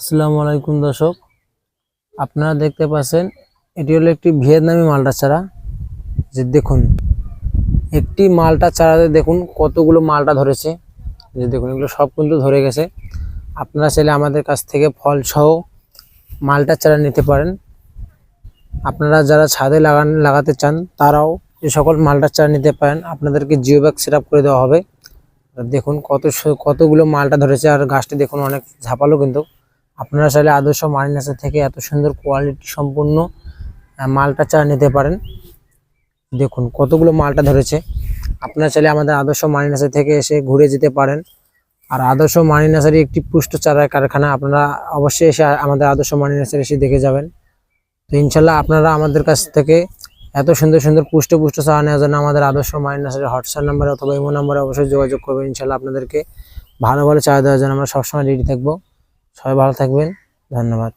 আসসালামু আলাইকুম দর্শক, আপনারা দেখতে পাচ্ছেন এটি হলো একটি ভিয়েতনামি মালটা চারা। যে দেখুন, একটি মালটা চারাতে দেখুন কতগুলো মালটা ধরেছে। যে দেখুন, এগুলো সব কিন্তু ধরে গেছে। আপনারা চাইলে আমাদের কাছ থেকে ফল সহ মালটা চারা নিতে পারেন। আপনারা যারা ছাদে লাগাতে চান তারাও এই সকল মালটা চারা নিতে পারেন। আপনাদেরকে জিও ব্যাগ সেট আপ করে দেওয়া হবে। দেখুন কতগুলো মালটা ধরেছে, আর গাছটি দেখুন অনেক ঝাপালো কিন্তু। আপনারা চাইলে আদর্শ মানি নার্সারি থেকে এত সুন্দর কোয়ালিটি সম্পূর্ণ মালটা চারা নিতে পারেন। দেখুন কতগুলো মালটা ধরেছে। আপনারা চাইলে আমাদের আদর্শ মানি নার্সারি থেকে এসে ঘুরে যেতে পারেন। আর আদর্শ মানি নার্সারি একটি পুষ্ট চারার কারখানা। আপনারা অবশ্যই এসে আমাদের আদর্শ মানি নার্সারি এসে দেখে যাবেন। তো ইনশাল্লাহ আপনারা আমাদের কাছ থেকে এত সুন্দর সুন্দর পুষ্ট চারা নেওয়ার জন্য আমাদের আদর্শ মানি নার্সারির হোয়াটসঅ্যাপ নাম্বারে অথবা ইমো নাম্বারে অবশ্যই যোগাযোগ করবেন। ইনশাল্লাহ আপনাদেরকে ভালো ভালো চারা দেওয়ার জন্য আমরা সবসময় রেডি থাকবো। সবাই ভালো থাকবেন, ধন্যবাদ।